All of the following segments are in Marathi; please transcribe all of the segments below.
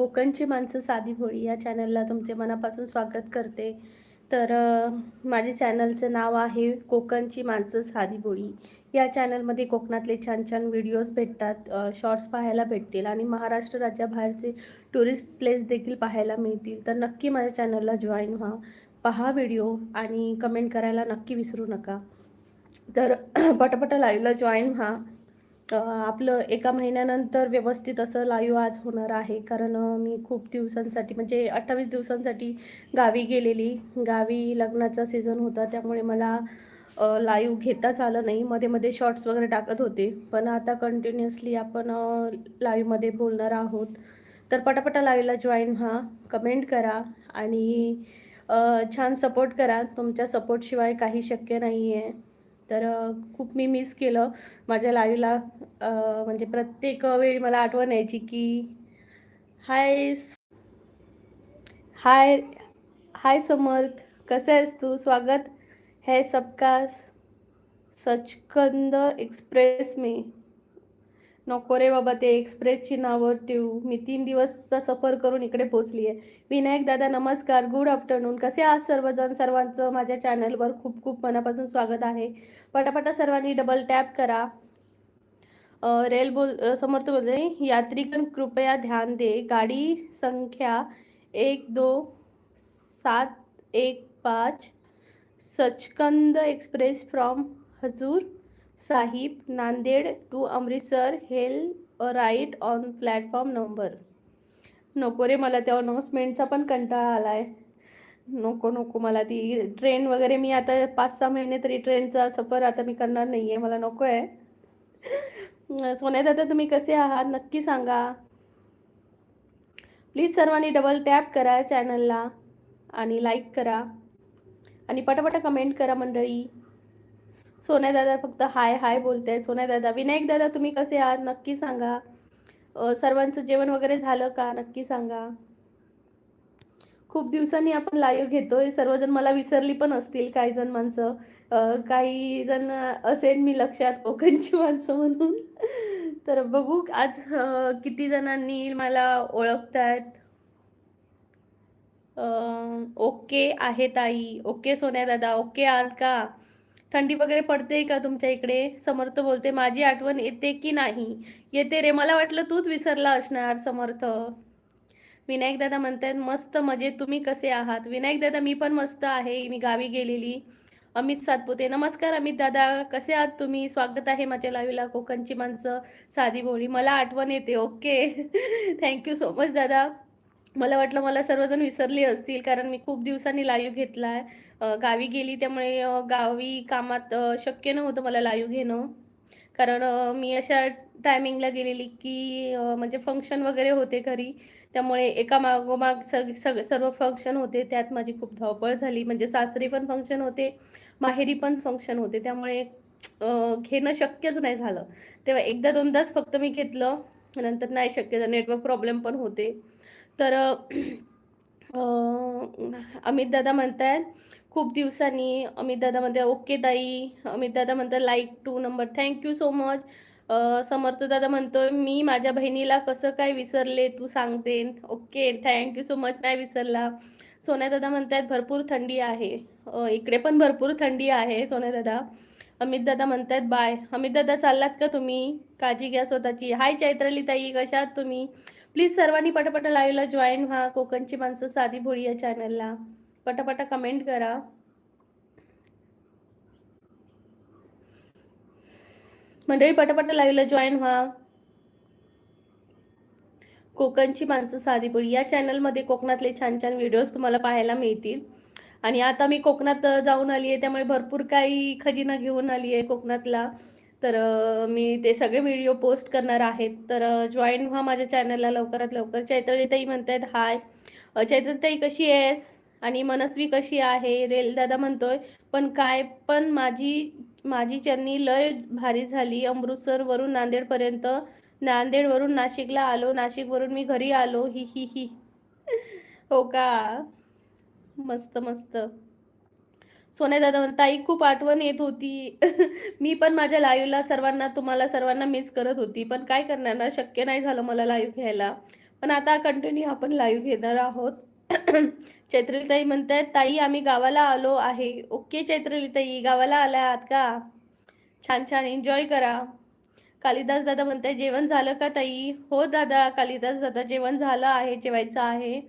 कोकणची माणसं साधी भोळी या चॅनलला तुमचे मनापासून स्वागत करते. तर माझ्या चॅनलचं नाव आहे कोकणची माणसं साधी भोळी. या चॅनलमध्ये कोकणातले छान छान व्हिडिओज भेटतात, शॉर्ट्स पाहायला भेटतील आणि महाराष्ट्र राज्याबाहेरचे टुरिस्ट प्लेस देखील पाहायला मिळतील. तर नक्की माझ्या चॅनलला जॉईन व्हा, पहा व्हिडिओ आणि कमेंट करायला नक्की विसरू नका. तर पटापट लाईव्हला जॉईन व्हा. आपलं एका महिन्यानंतर व्यवस्थित असं लाईव्ह आज होणार आहे. कारण मी खूप दिवसांसाठी म्हणजे 28 दिवसांसाठी गावी गेलेली. गावी लग्नाचा सीझन होता त्यामुळे मला लाईव्ह घेताच आलं नाही. मध्ये-मध्ये शॉर्ट्स वगैरे टाकत होते. पण आता कंटिन्युअसली आपण लाईव्हमध्ये बोलणार आहोत. तर पटापटा लाईव्हला जॉईन व्हा, कमेंट करा आणि छान सपोर्ट करा. तुमच्या सपोर्टशिवाय काही शक्य नाही आहे. तर खूप मी मिस केलं माझ्या लाईव्हला. म्हणजे प्रत्येक वेळी मला आठवण यायची की हाय हाय हाय समर्थ, कसा आहेस तू? स्वागत है सबका सचखंद एक्सप्रेस में. नको रे बाबा ते एक्सप्रेसची नावं ठेवू. मी 3 दिवसचा सफर करून इकडे पोहोचली आहे. विनायक दादा नमस्कार, गुड आफ्टरनून. कसे आहात सर्वजण? सर्वांचं माझ्या चॅनलवर खूप खूप मनापासून स्वागत आहे. पटापटा सर्वांनी डबल टॅप करा. समर्थ बोलते यात्रीगण कृपया ध्यान दे, गाड़ी संख्या 12715 Sachkhand express from Hazur Sahib Nanded to Amritsar हेल राईट ऑन प्लॅटफॉर्म नंबर. नको रे, मला त्या अनाउन्समेंटचा पण कंटाळा आलाय. नको नको, मला ती ट्रेन वगैरे मी आता 5-6 महिने तरी ट्रेनचा सफर आता मी करणार नाहीये, मला नको आहे. सोन्या दादा तुम्ही कसे आहात नक्की सांगा. प्लीज सर्वांनी डबल टॅप करा चॅनलला आणि लाईक करा आणि पटापटा कमेंट करा मंडळी. सोन्या दादा फक्त हाय हाय बोलते. सोन्या दादा, विनायक दादा तुम्ही कसे आहात नक्की सांगा. सर्वांचं जेवण वगैरे झालं का नक्की सांगा. खूप दिवसांनी आपण लाईव्ह घेतोय. सर्वजण मला विसरली पण असतील काही जण माणसं. काही जण असेल मी लक्षात कोकणची माणसं म्हणून. तर बघू आज किती जणांनी मला ओळखतायत. ओके आहे ताई. ओके सोन्या दादा, ओके आहात का? थंडी वगैरे पडते का तुमच्या इकडे? समर्थ बोलते माझी आठवण येते की नाही? येते रे, मला वाटलं तूच विसरला असणार समर्थ. विनायक दादा म्हणतात मस्त मजेत, तुम्ही कसे आहात? विनायक दादा मी पण मस्त आहे, मी गावी गेलेली. अमित सातपुते नमस्कार अमित दादा, कसे आहात तुम्ही? स्वागत आहे माझ्या लाईव्हला कोकणची माणसं साधी भोळी. मला आठवण येते. ओके थँक्यू सो मच दादा. मला वाटलं मला सर्वजण विसरले असतील कारण मी खूप दिवसांनी लाईव्ह घेतलाय. गावी गेली त्यामुळे गावी कामात शक्य नव्हतं मला लाईव्ह घेणं. कारण मी अशा टायमिंगला गेलेली की म्हणजे फंक्शन वगैरे होते घरी. त्यामुळे एका मागोमाग सर्व फंक्शन होते. त्यात माझी खूप धावपळ झाली. म्हणजे सासरी पण फंक्शन होते, माहेरी पण फंक्शन होते. त्यामुळे घेणं शक्यच नाही झालं. तेव्हा एकदा दोनदाच फक्त मी घेतलं, नंतर नाही शक्य झालं. नेटवर्क प्रॉब्लेम पण होते. तर अमित दादा म्हणतायत खूप दिवसांनी. अमित दादा म्हणतात ओके ताई. अमित दादा म्हणतात like 2 number, thank you so much. Samarth दादा म्हणतोय मी माझ्या बहिणीला कसं काय विसरले तू सांगते. ओके थँक्यू सो मच, नाही विसरला. सोन्या दादा म्हणतात भरपूर थंडी आहे. इकडे पण भरपूर थंडी आहे सोन्या दादा. अमित दादा म्हणतात बाय. अमित दादा चाललात का तुम्ही? काळजी घ्या स्वतःची. हाय चैत्राली ताई, कशा आहात तुम्ही? प्लीज सर्वांनी पटापटा लाईव्हला जॉईन व्हा कोकणची माणसं साधी भोळी या चॅनलला. पटापटा कमेंट करा. मंडळी पटापटा लाईव्हला जॉईन व्हा. कोकणची माणसं साधी भोळी या चॅनलमध्ये कोकणातले छान छान व्हिडिओज तुम्हाला पाहायला मिळतील. आणि आता मी कोकणात जाऊन आली आहे त्यामुळे भरपूर काही खजिना घेऊन आली आहे कोकणातला. तर मी ते सगळे व्हिडिओ पोस्ट करणार आहेत. तर जॉईन व्हा माझ्या चॅनलला लवकरात लवकर. चैत्रालीताई म्हणतायत हाय. चैत्रालीताई कशी आहेस? आणि मनस्वी कशी आहे? रेल दादा म्हणतोय पण काय पण माझी माझी जर्नी लय भारी झाली. अमृतसरवरून नांदेडपर्यंत, नांदेडवरून नाशिकला आलो, नाशिकवरून मी घरी आलो. ही ही ही. हो का? मस्त मस्त. सोन्या दादा ताई खूप आठवण येत होती. मी पण माझ्या लाईव्हला तुम्हाला सर्वांना मिस करत होती. पण काय करणार ना, शक्य नाही झालं मला लाईव्ह घ्यायला. पण आता कंटिन्यू आपण लाईव्ह घेणार आहोत. चैत्रलीताई म्हणतायत, ताई आम्ही गावाला आलो आहे. ओके चैत्रलीताई, गावाला आल्या आहात का? छान छान एन्जॉय करा. कालिदास दादा म्हणताय, जेवण झालं का ताई? हो दादा, कालिदास दादा जेवण झालं आहे, जेवायचं आहे.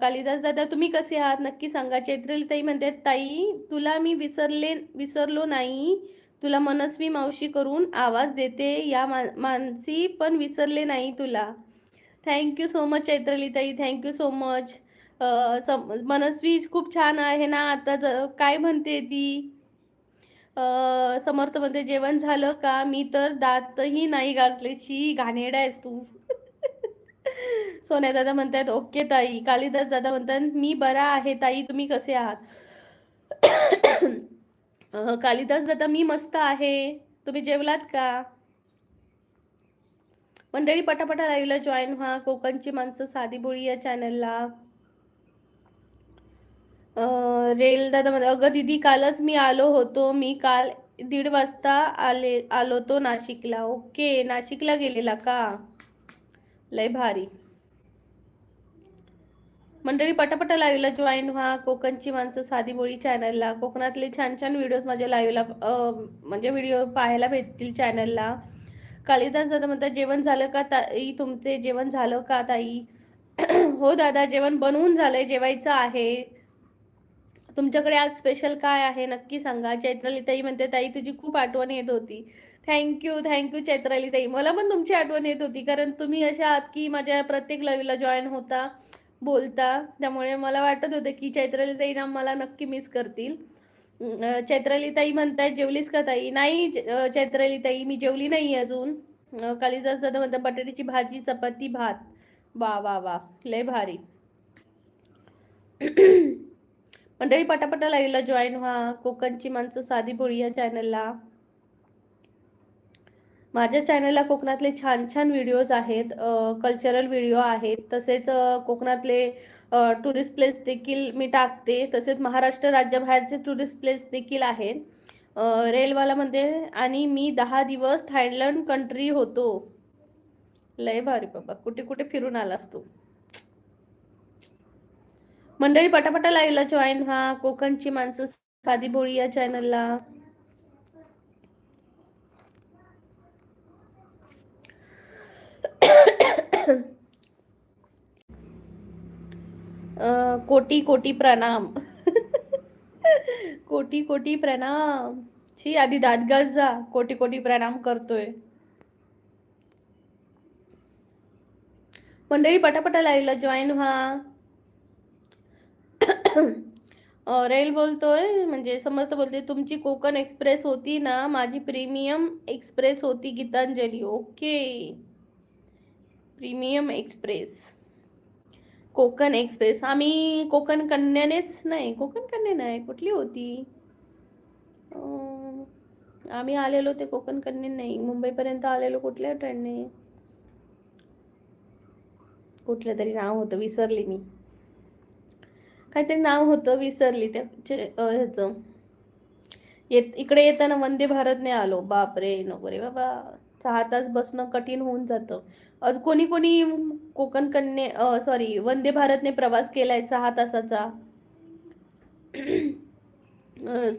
कालिदास दादा तुम्ही कसे आहात नक्की सांगा. चैत्रलीताई म्हणतात, ताई तुला मी विसरलो नाही. तुला मनस्वी मावशी करून आवाज देते. या मानसी पण विसरले नाही तुला. थँक्यू सो मच चैत्रलीताई, थँक्यू सो मच. मनस्वी खूप छान आहे ना. आता काय म्हणते ती? समर्थ म्हणते, जेवण झालं का? मी तर दातही नाही घासले. शी घाणेरडा आहेस तू. सोन्या दादा म्हणतात, ओके ताई. कालिदास दादा म्हणतात, मी बरा आहे ताई, तुम्ही कसे आहात? कालिदास दादा, मी मस्त आहे. तुम्ही जेवलात का? मंडळी पटापटा लाईव्हला जॉईन व्हा. कोकणची माणसं साधी बोळी या चॅनलला. रेल दादा म्हणतात, अगं दीदी कालच मी आलो होतो. मी काल 1:30 वाजता आलो तो नाशिकला. ओके, नाशिकला गेलेला का? लय भारी. मंडळी पटापटा लाईव्हला जॉईन व्हा. कोकणची माणसं साधी बोळी चॅनलला. कोकणातले छान छान व्हिडिओज माझ्या लाईव्हला म्हणजे व्हिडिओ पाहायला भेटतील चॅनलला. कालिदास दादा म्हणतात, जेवण झालं का ताई? तुमचे जेवण झालं का ताई? हो दादा, जेवण बनवून झालंय, जेवायचं आहे. तुमच्याकडे आज स्पेशल काय आहे नक्की सांगा. चैत्रालीताई म्हणते, ताई तुझी खूप आठवण येत होती. थँक्यू थँक्यू चैत्रालीताई, मला पण तुमची आठवण येत होती, कारण तुम्ही अशा आहात की माझ्या प्रत्येक लाईव्हला जॉईन होता, बोलता. त्यामुळे मला वाटत होतं की चैत्रालीताई ना मला नक्की मिस करतील. चैत्रालीताई म्हणताय, जेवलीस का ताई? नाही चैत्रालीताई, मी जेवली नाही अजून. कालिदास दादा म्हणतात, बटाट्याची भाजी चपाती भात. वा वा वा, लय भारी. मंडळी पटापटा लाईव्हला जॉईन व्हा. कोकणची माणसं साधी भोळी या चॅनलला. माझ्या चॅनलला कोकणातले छान छान व्हिडिओज आहेत, कल्चरल व्हिडिओ आहेत. तसेच कोकणातले टुरिस्ट प्लेस देखील मी टाकते. तसेच महाराष्ट्र राज्याबाहेरचे टुरिस्ट प्लेस देखील आहेत. रेलवाला म्हणते, आणि मी 10 दिवस थायलंड कंट्री होतो. लय भारी बाबा, कुठे कुठे फिरून आलास तू. मंडळी पटापटा लाईव्हला जॉईन व्हा. कोकणची माणसं साधी बोळी या चॅनलला. कोटी कोटी प्रणाम. कोटी कोटी प्रणाम. शी आधी दात घास जा. कोटी कोटी प्रणाम करतोय. मंडळी पटापटा लाईव्हला जॉईन व्हा. रेल बोलतोय, म्हणजे समर्थ बोलते, तुमची कोकण एक्सप्रेस होती ना? माझी प्रीमियम एक्सप्रेस होती Gitanjali. Okay, premium express, Konkan express. आम्ही कोकण कन्यानेच, नाही कोकण कन्या नाही, कुठली होती? आम्ही आलेलो ते कोकण कन्या नाही, मुंबईपर्यंत आलेलो. कुठल्या ट्रेनने? कुठलं तरी नाव होतं, विसरली मी. काहीतरी नाव होतं, विसरली त्याचे. ह्याचं इकडे येताना वंदे भारतने आलो. बापरे, नको रे बाबा, 6 तास बसणं कठीण होऊन जातं. कोणी कोणी कोकण कन्या सॉरी वंदे भारतने प्रवास केलाय 6 तासाचा.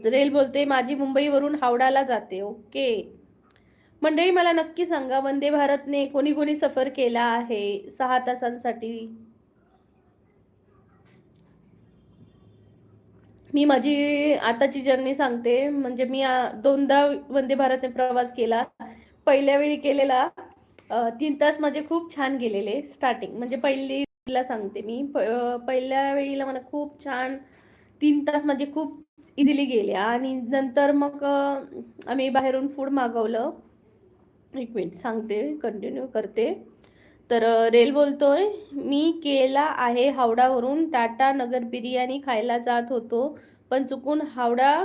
रेल बोलते, माझी मुंबईवरून हावडाला जाते. ओके. मंडळी मला नक्की सांगा, वंदे भारतने कोणी कोणी सफर केला आहे 6 तासांसाठी? मी माझी आताची जर्नी सांगते. म्हणजे मी 2दा वंदे भारतने प्रवास केला. पहिल्या वेळी केलेला 3 तास माझे खूप छान गेलेले. स्टार्टिंग म्हणजे पहिलीला सांगते मी. पहिल्या वेळीला मला खूप छान 3 तास माझे खूप इझिली गेले. आणि नंतर मग आम्ही बाहेरून फूड मागवलं. एक मिनिट सांगते, कंटिन्यू करते. तर रेल बोलतोय, मी केला आहे हावडावरून टाटा नगर बिर्याणी खायला जात होतो, पण चुकून हावडा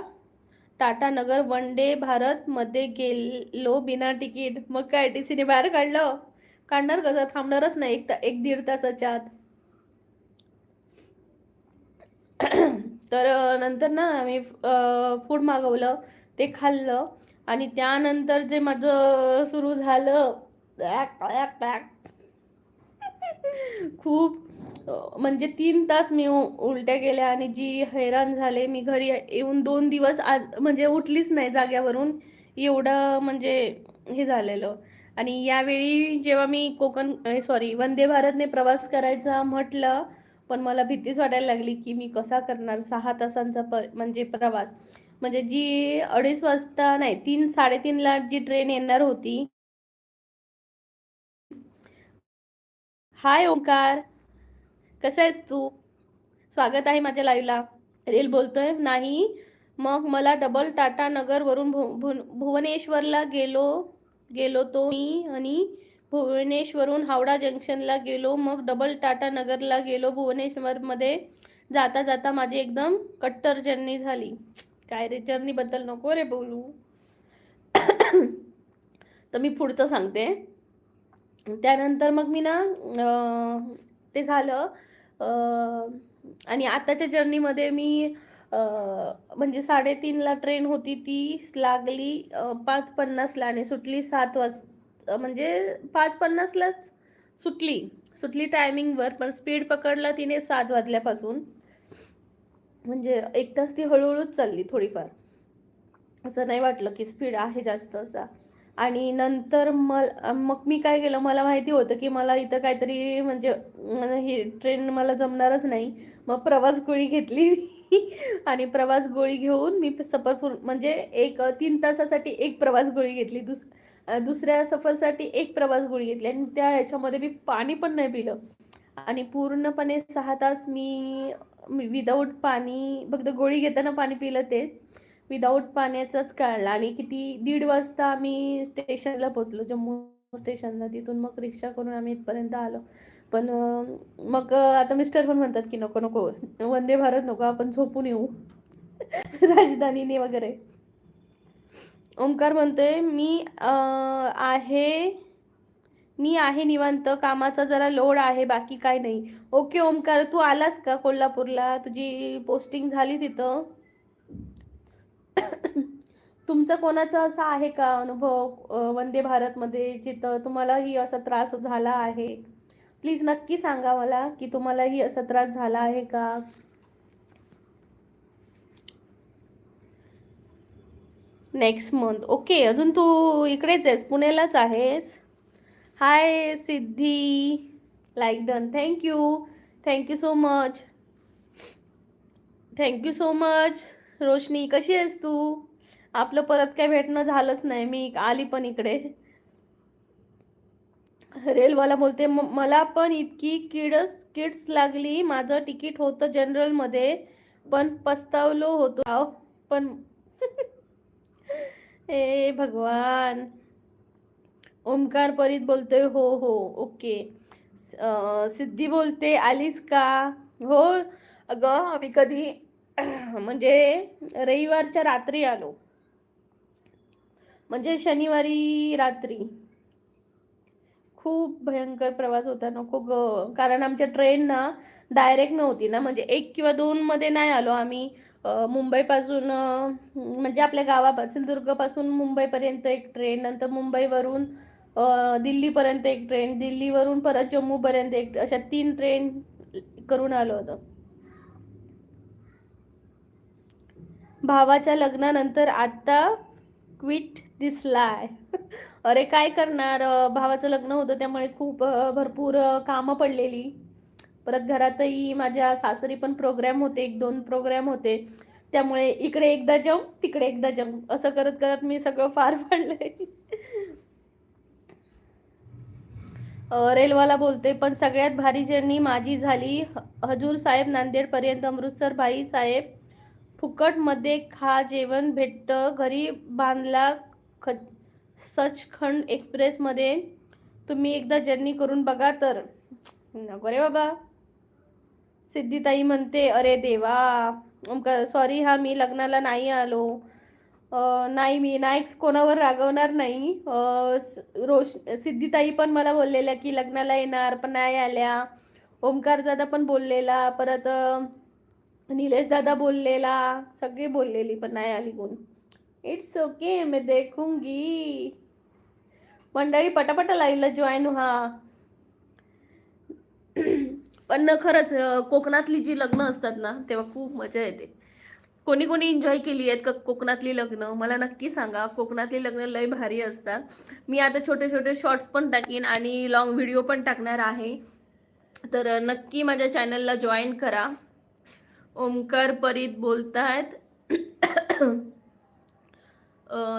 टाटा नगर वंदे भारत मध्ये गेलो बिना तिकीट. मग काय टीसीने बाहेर काढलं? काढणार कसं, थांबणारच नाही 1-1.5 तासाच्या आत. तर नंतर ना आम्ही फूड मागवलं, ते खाल्लं. आणि त्यानंतर जे माझं सुरू झालं, खूप म्हणजे 3 तास मी उलट्या केल्या आणि जी हैराण झाले. मी घरी येऊन 2 दिवस आज म्हणजे उठलीच नाही जाग्यावरून, एवढं म्हणजे हे झालेलं. आणि यावेळी जेव्हा मी सॉरी वंदे भारतने प्रवास करायचा म्हटलं, पण मला भीतीच वाटायला लागली की मी कसा करणार 6 तासांचा म्हणजे प्रवास. म्हणजे जी 2:30 वाजता नाही 3-3:30ला जी ट्रेन येणार होती. हाय ओंकार, कसा आहेस तू? स्वागत आहे माझ्या लाईव्हला. रेल बोलतोय नाही. मग मला डबल टाटा नगर वरून भुवनेश्वरला गेलो गेलो तो मी आणि भुवनेश्वरून हावडा जंक्शनला गेलो, मग डबल टाटा नगरला गेलो. भुवनेश्वरमध्ये जाता जाता माझी एकदम कट्टर जर्नी झाली. काय रे, जर्नी बद्दल नको रे बोलू. तर मी पुढचं सांगते. त्यानंतर मग मी ना ते झालं. आणि आताच्या जर्नीमध्ये मी म्हणजे 3:30ला ट्रेन होती, ती लागली 5:50ला आणि सुटली 7 वाजता. म्हणजे 5:50लाच सुटली सुटली टायमिंगवर, पण स्पीड पकडला तिने 7 वाजल्यापासून. म्हणजे 1 तास ती हळूहळूच चालली थोडीफार. असं नाही वाटलं की स्पीड आहे जास्त असा. आणि नंतर मग मी काय केलं, मला माहिती होतं की मला इथं काहीतरी म्हणजे ही ट्रेन मला जमणारच नाही. मग प्रवास गोळी घेतली आणि प्रवास गोळी घेऊन मी म्हणजे 3 तासासाठी एक प्रवास गोळी घेतली. दुसऱ्या सफरसाठी एक प्रवास गोळी घेतली आणि त्या ह्याच्यामध्ये मी पाणी पण नाही पिलं. आणि पूर्णपणे 6 तास मी विदाऊट पाणी, फक्त गोळी घेताना पाणी पिलं, ते विदाऊट पाण्याचाच काढला. आणि किती 1:30 वाजता आम्ही स्टेशनला पोहोचलो, जम्मू स्टेशनला. तिथून मग रिक्षा करून आम्ही इथपर्यंत आलो. पण मग आता मिस्टर पण म्हणतात की नको नको वंदे भारत नको, आपण झोपून येऊ राजधानीने वगैरे. ओंकार म्हणतोय मी आहे निवांत, कामाचा जरा लोड आहे, बाकी काय नाही. ओके ओंकार, तू आलास का कोल्हापूरला? तुझी पोस्टिंग झाली तिथं? तुमचा कोणाचा असा आहे का अनुभव वंदे भारतमध्ये, जिथं तुम्हालाही असा त्रास झाला आहे? प्लीज नक्की सांगा मला की तुम्हालाही असा त्रास झाला आहे का? Next month. ओके, अजून तू इकडेच आहेस, पुण्यालाच आहेस? Hi Siddhi, like done, thank you so much. Thank you so much. Roshni, कशी आहेस तू? आपलं परत काय भेटणं झालंच नाही, मी आली पण इकडे. रेलवाला बोलते मला पण इतकी किड्स लागली. माझं तिकीट होतं जनरलमध्ये, पण पस्तावलो होतो पण ए भगवान. ओमकार परीत बोलतोय हो हो ओके. सिद्धी बोलते आलीस का? हो अगं, आम्ही कधी म्हणजे रविवारच्या रात्री आलो, म्हणजे शनिवारी रात्री. खूप भयंकर प्रवास होता, नको ग. कारण आमच्या ट्रेन ना डायरेक्ट नव्हती ना, म्हणजे 1 किंवा 2 मध्ये नाही आलो आम्ही. मुंबईपासून म्हणजे आपल्या गावापासून सिंधुदुर्गपासून मुंबईपर्यंत एक ट्रेन, नंतर मुंबईवरून दिल्लीपर्यंत एक ट्रेन, दिल्लीवरून परत जम्मूपर्यंत एक, अशा 3 ट्रेन करून आलो होतो. भावाच्या लग्नानंतर आता क्विट दिसलाय. अरे काय करणार, भावाचं लग्न होतं त्यामुळे खूप भरपूर कामं पडलेली. परत घरातही माझ्या सासरी पण प्रोग्राम होते, 1-2 प्रोग्राम होते, त्यामुळे इकडे एकदा जंप तिकडे एकदा जंप असं करत करत मी सगळं पार पाडलंय. रेलवाला बोलते पण सगळ्यात भारी जर्नी माझी झाली हजूर साहेब नांदेड पर्यंत. अमृतसर भाई साहेब फुकट मध्ये खा, जेवण भेटतं घरी बांधला. सचखंड एक्सप्रेस मध्ये तुम्ही एकदा जर्नी करून बघा तर. नको रे बाबा. सिद्धिताई म्हणते अरे देवा, सॉरी हा, मी लग्नाला नाही आलो. नाही, मी नाही कोणावर रागवणार नाही. सिद्धिताई पण मला बोललेल्या की लग्नाला येणार पण नाही आल्या. ओमकार दादा पण बोललेला, परत निलेश दादा बोललेला, सगळे बोललेली पण नाही आली कोण. इट्स ओके, मैं देखूंगी. मंडळी पटापट लाईव्हला जॉईन व्हा. पण खरंच कोकणातली जी लग्न असतात ना तेव्हा खूप मजा येते. कोणी कोणी एन्जॉय केली आहेत का कोकणातली लग्न मला नक्की सांगा. कोकणातली लग्न लय भारी असतात. मी आता छोटे छोटे शॉर्ट्स पण टाकीन आणि लॉंग व्हिडिओ पण टाकणार आहे. तर नक्की माझ्या चॅनलला जॉईन करा. ओमकार परीत बोलतायत.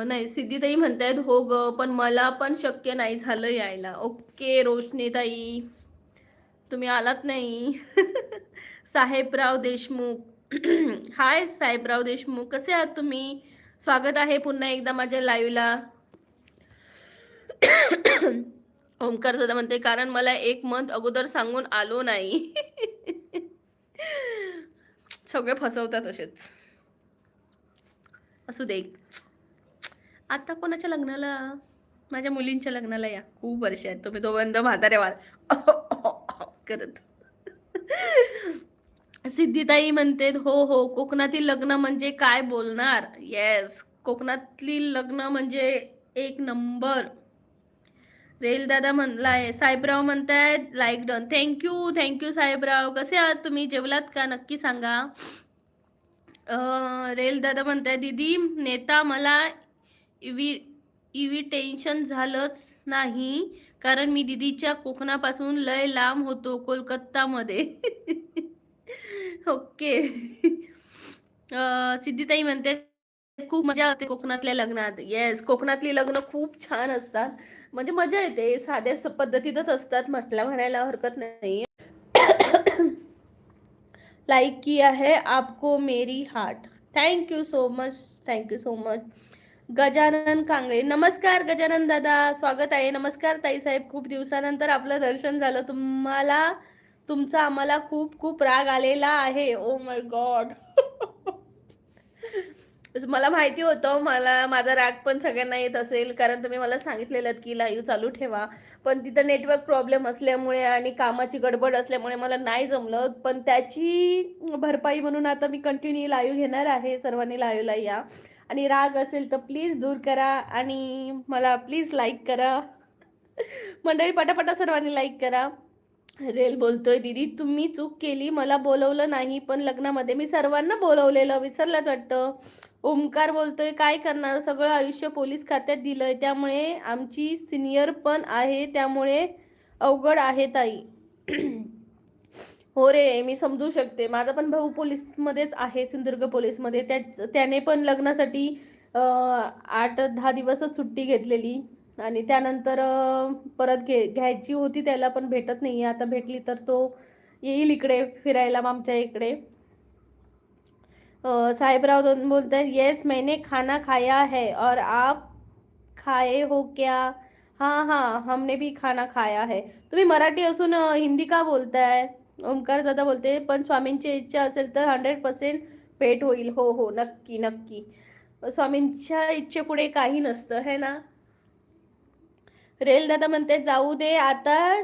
नाही सिद्धीताई म्हणतायत हो ग पण मला पण शक्य नाही झालं यायला. ओके रोशनीताई तुम्ही आलात नाही. साहेबराव देशमुख हाय साहेबराव देशमुख कसे आहात तुम्ही. स्वागत आहे पुन्हा एकदा माझ्या लाईव्हला. ओमकार दादा म्हणते कारण मला 1 मंथ अगोदर सांगून आलो नाही. सगळे फसवतात असेच. असू दे. आता कोणाच्या लग्नाला माझ्या मुलींच्या लग्नाला या. खूप वर्ष आहेत तुम्ही दोघांना म्हातारे व्हाल करत. सिद्धीताई म्हणते हो हो कोकणातील लग्न म्हणजे काय बोलणार. येस कोकणातली लग्न म्हणजे 1 नंबर. रेल दादा म्हणलाय. साहेबराव म्हणतायत लाईक डन. थँक्यू साहेबराव. कसे आहात तुम्ही जेवलात का नक्की सांगा. रेल दादा म्हणताय दीदी नेता मला टेन्शन झालंच नाही कारण मी दीदीच्या कोकणापासून लय लांब होतो कोलकातामध्ये. ओके. सिद्धीताई म्हणते खूप मजा असते कोकणातल्या लग्नात. येस कोकणातली लग्न खूप छान असतात. म्हणजे मजा येते. साध्या पद्धतीतच असतात म्हणायला हरकत नाही. लाइक किया है आपको मेरी heart. Thank you so much. Gajanan Kangle नमस्कार गजानन दादा स्वागत आहे. नमस्कार ताई साहेब खूप दिवसानंतर आपलं दर्शन झालं. तुमचा आम्हाला खूप खूप राग आलेला आहे. Oh my God. मला माहिती होतं माझा राग पण सगळ्यांना येत असेल कारण तुम्ही मला सांगितलेलं की लाईव्ह चालू ठेवा पण तिथं नेटवर्क प्रॉब्लेम असल्यामुळे आणि कामाची गडबड असल्यामुळे मला नाही जमलं. पण त्याची भरपाई म्हणून आता मी कंटिन्यू लाईव्ह घेणार आहे. सर्वांनी लाईव्हला या आणि राग असेल तर प्लीज दूर करा आणि मला प्लीज लाईक करा. मंडळी पटापटा सर्वांनी लाईक करा. रेल बोलतोय दीदी तुम्ही चूक केली मला बोलवलं नाही पण लग्नामध्ये मी सर्वांना बोलवलेलं विसरलात वाटतं. ओमकार बोलतोय काय करणार सगळं आयुष्य पोलीस खात्यात दिलंय त्यामुळे आमची सिनियर पण आहे त्यामुळे अवघड आहे ताई. हो रे मी समजू शकते. माझा पण भाऊ पोलीसमध्येच आहे सिंधुदुर्ग पोलीसमध्ये. त्याने पण लग्नासाठी 8-10 दिवसच सुट्टी घेतलेली आणि त्यानंतर परत घ्यायची होती त्याला पण भेटत नाही. आता भेटली तर तो येईल इकडे फिरायला आमच्या इकडे. साहेबराव बोलते हैं यस मैंने खाना खाया है और आप खाए हो क्या. हाँ हाँ हमने भी खाना खाया है. तुम्ही मराठी असून हिंदी का बोलताय. ओमकार दादा बोलते पण स्वामींची इच्छा असेल तर 100% भेट होईल. हो हो नक्की नक्की. स्वामींच्या इच्छेपुढे काही नसतं है ना. रेल दादा म्हणते जाऊ दे आता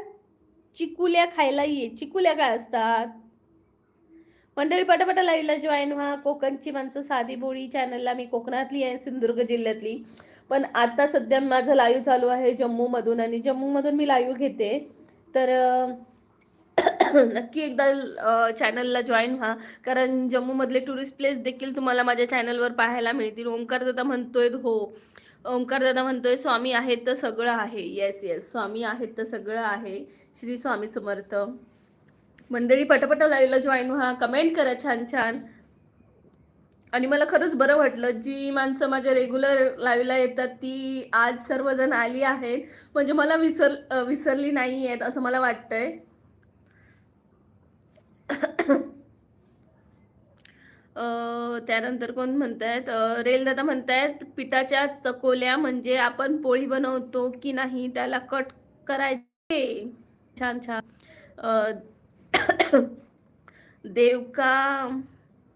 चिकुल्या खायला ये. चिकुल्या काय असतात. मंडळी पटापटा लाईव्हला जॉईन व्हा. कोकणची माणसं साधी बोळी चॅनलला मी कोकणातली आहे सिंधुदुर्ग जिल्ह्यातली. पण आता सध्या माझं लाईव्ह चालू आहे जम्मूमधून आणि जम्मूमधून मी लाईव्ह घेते. तर नक्की एकदा चॅनलला जॉईन व्हा कारण जम्मूमधले टुरिस्ट प्लेस देखील तुम्हाला माझ्या चॅनलवर पाहायला मिळतील. ओमकार दादा म्हणतोय हो. ओमकार दादा म्हणतोय स्वामी आहेत तर सगळं आहे. येस येस स्वामी आहेत तर सगळं आहे. श्री स्वामी समर्थ. मंडळी पटापटा लाईव्हला जॉईन व्हा. कमेंट करा छान छान. आणि मला खरंच बरं वाटलं जी माणसं माझ्या रेग्युलर लाईव्हला येतात ती आज सर्वजण आली आहेत. म्हणजे मला विसरली नाही आहेत असं मला वाटतंय. त्यानंतर कोण म्हणतायत रेल दादा म्हणतायत पिठाच्या चकोल्या म्हणजे आपण पोळी बनवतो की नाही त्याला कट करायचे. छान छान.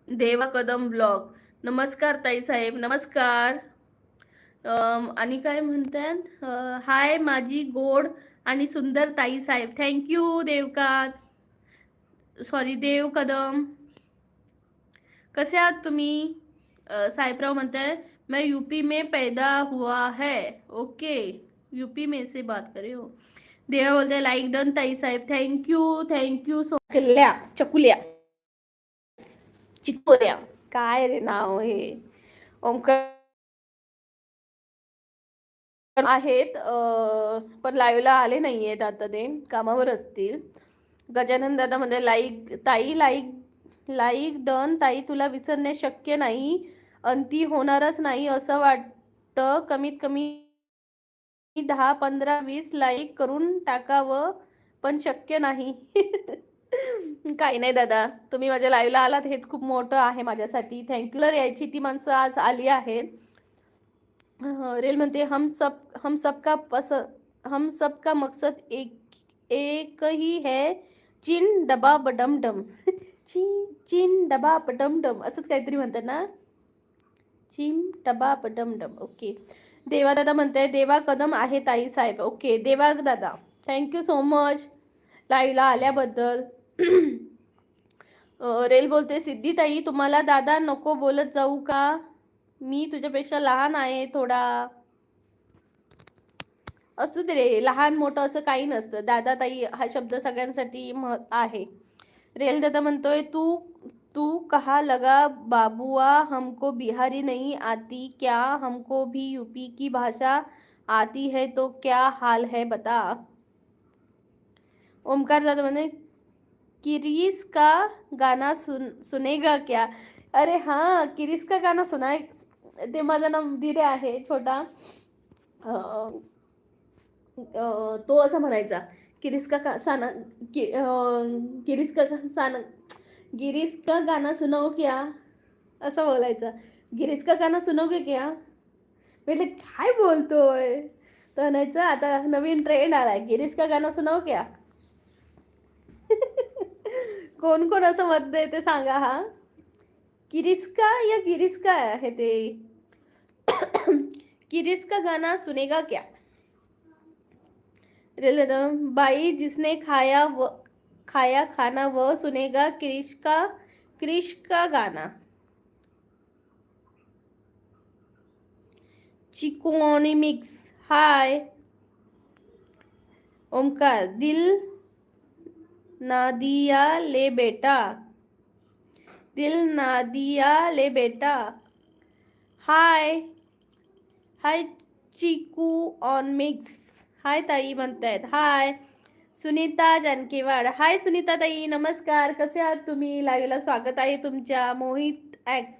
देवा कदम ब्लॉग नमस्कार ताई साहेब नमस्कार. आणि काय म्हणतात हाय माझी गोड आणि सुंदर ताई साहेब. थँक्यू देव कदम. कसे आहात तुम्ही. साहेबराव म्हणताय मैं यूपी में पैदा हुआ है. ओके यूपी में से बात करे हो. देवा बोलते लाईक डन ताई साहेब. थँक्यू सो चकल्या, चकुल्या, चिकोऱ्या, काय रे नाव हे. ओमकार आहेत, पण लाईव्हला आले नाहीयेत आता, ते कामावर असतील. गजानन दादा मध्ये लाईक ताई, लाईक लाईक डन ताई, तुला विसरणे शक्य नाही, अंती होणारच नाही असं वाटतं. कमीत कमी 10, 15, 20 लाईक करून टाकावं, पण शक्य नाही. काही नाही दादा, तुम्ही माझ्या लाईव्हला आलात हेच खूप मोठं आहे माझ्यासाठी. थँक्यू. यायची ती माणसं आज आली आहेत. रेल म्हणते हम सबका मकसद एक ही है, चिन डबा बडम डम. चिन डबा बडम डम असंच काहीतरी म्हणतात ना. चिम डबा बडम डम. ओके. देवा दादा म्हणताय देवा कदम आहे ताई साहेब. ओके देवा दादा, थँक्यू सो मच लाईव्हला आल्याबद्दल. रेल बोलते सिद्धी ताई, तुम्हाला दादा नको बोलत जाऊ का, मी तुझ्यापेक्षा लहान आहे थोडा. असू दे रे, लहान मोठं असं काही नसतं. दादा ताई हा शब्द सगळ्यांसाठी आहे. रेल दादा म्हणतोय तू तू कहा लगा बाबुआ, हमको बिहारी नहीं आती क्या, हमको भी यूपी की भाषा आती है तो क्या हाल है बता. ओमकार दादा म्हणे किरीस का गाना सुनेगा क्या. अरे हाँ, किरीस का गाना सुनाय. ते माझा नाम दिरे आहे छोटा. तो असं म्हणायचा किरीस का साना किरीस का साना गिरीस का गाना सुनाओ क्या, असं बोलायचं. गिरीस का गाना सुनोगे क्या. म्हटलं काय बोलतोय. तर म्हणायचं आता नवीन ट्रेंड आलाय, गिरीस का गाना सुनाओ क्या. कोण कोण असं म्हणतंय ते सांगा हा. किरिस्का या गिरिस्का आहे ते. किरिस्का गाना सुनेगा क्या. बाई जिसने खाया खाना वह सुनेगा क्रिश का गाना. चिकोनिमिक्स हाय. ओमकार दिल ना दिया ले बेटा, दिल ना दिया ले बेटा. हाय हाय चिकू ऑन मिक्स. हाय ताई म्हणतायत. हाय सुनीता जानकेवाड. हाय सुनीता ताई, नमस्कार, कसे आहात तुम्ही. लाईव्हला स्वागत आहे तुमच्या. मोहित एक्स.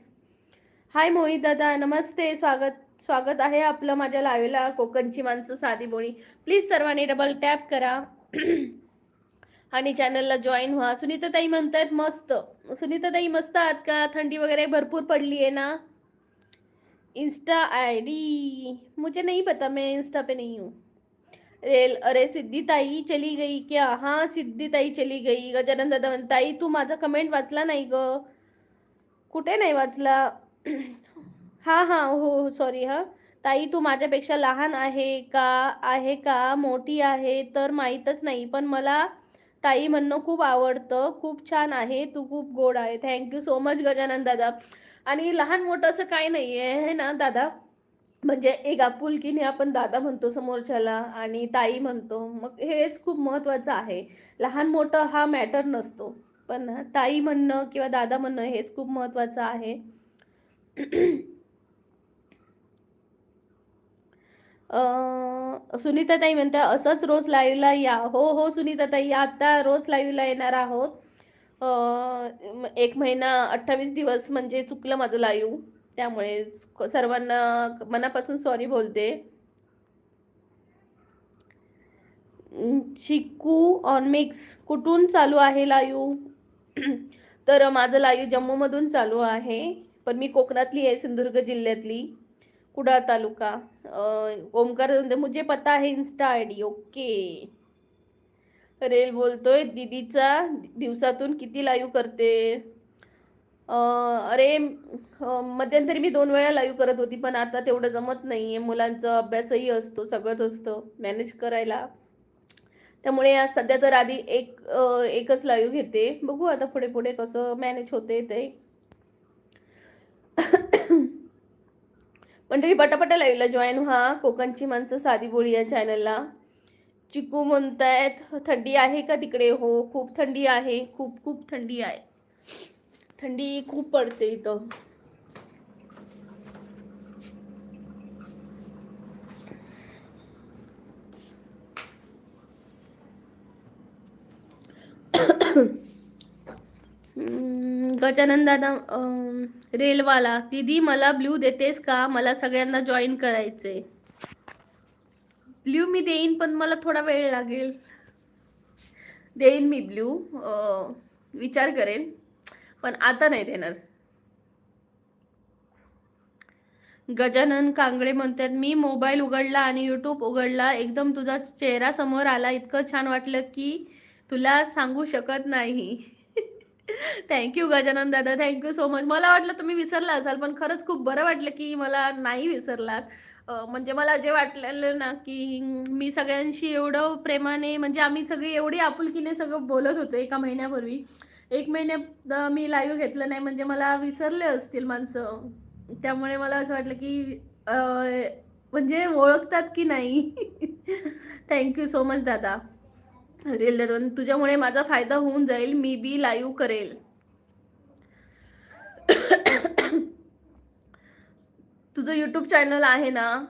हाय मोहित दादा, नमस्ते, स्वागत स्वागत आहे आपलं माझ्या लाईव्हला. कोकणची माणसं साधी बोळी. प्लीज सर्वांनी डबल टॅप करा आणि चॅनलला जॉईन व्हा. सुनीता ताई म्हणतायत मस्त. सुनीता ताई मस्त आहात का. थंडी वगैरे भरपूर पडली आहे ना. इंस्टा आईडी मुझे नहीं पता, मैं इंस्टा पे नहीं हूँ. रेल अरे सिद्धी ताई चली गई क्या. हाँ सिद्धी ताई चली गई. गजानन दादा ताई तू माझा कमेंट वाचला नाही ग. कुठे नाही वाचला. हा हा हो सॉरी. हा ताई तू माझ्यापेक्षा लहान आहे का मोठी आहे तर माहीतच नाही, पण मला ताई म्हणणं खूप आवडतं. खूप छान आहे तू, खूप गोड आहे. थँक्यू सो मच गजानन दादा. आणि लहान मोठं असं काही नाही आहे ना दादा. म्हणजे एक आपुलकीने आपण दादा म्हणतो समोरच्याला आणि ताई म्हणतो, मग हेच खूप महत्त्वाचं आहे. लहान मोठं हा मॅटर नसतो, पण ताई म्हणणं किंवा दादा म्हणणं हेच खूप महत्त्वाचं आहे. सुनीता ताई म्हणता असंच रोज लाईव्हला या. हो हो सुनीता ताई, आता रोज लाईव्हला येणार आहोत. 1 महिना 28 दिवस म्हणजे चुकलं माझं लाईव्ह, त्यामुळे सर्वांना मनापासून सॉरी बोलते. चिकू ऑन मिक्स कुठून चालू आहे लाईव्ह. तर माझं लाईव्ह जम्मूमधून चालू आहे, पण मी कोकणातली आहे, सिंधुदुर्ग जिल्ह्यातली, कुडाळ तालुका. ओमकार मुझे पता है इंस्टा आयडी. ओके. रेल बोलतोय दीदीचा दिवसातून किती लाईव्ह करते. अरे मध्यंतरी मी 2 वेळा लाईव्ह करत होती, पण आता तेवढं जमत नाहीये. मुलांचा अभ्यासही असतो, सगळंच असतं मॅनेज करायला. त्यामुळे आज सध्या तर आधी एकच लाईव्ह घेते. बघू आता पुढे पुढे कसं मॅनेज होते ते. मंडळी पटापटा लाईव्हला जॉईन व्हा. कोकणची माणसं साधी बोळी या चॅनलला. चिकू म्हणतायत थंडी आहे का तिकडे? हो खूप थंडी आहे, खूप खूप थंडी आहे. थंडी खूप पडते इथं. गजानन दादा रेलवाला दीदी मला ब्ल्यू देतेस का? मला सगळ्यांना जॉईन करायचंय. ब्ल्यू मी देईन पण मला थोडा वेळ लागेल. देईन मी ब्ल्यू, विचार करेन पण आता नाही देणार. गजानन कांगडे म्हणतात मी मोबाईल उघडला आणि यूट्यूब उघडला, एकदम तुझा चेहरा समोर आला, इतकं छान वाटलं की तुला सांगू शकत नाही. थँक्यू गजानन दादा, थँक्यू सो मच. मला वाटलं तुम्ही विसरला असाल पण खरंच खूप बरं वाटलं की मला नाही विसरलात. म्हणजे मला जे वाटलेलं ना की मी सगळ्यांशी एवढं प्रेमाने, म्हणजे आम्ही सगळी एवढी आपुलकीने सगळं बोलत होतो एका महिन्यापूर्वी. एक महिन्यात मी लाईव्ह घेतलं नाही म्हणजे मला विसरले असतील माणसं. त्यामुळे मला असं वाटलं की म्हणजे ओळखतात की नाही. थँक्यू सो मच दादा. रेल तुझ्यामुळे माझा फायदा होऊन जाईल, मी बी लाईव्ह करेल. तुझं यूट्यूब चॅनल आहे ना?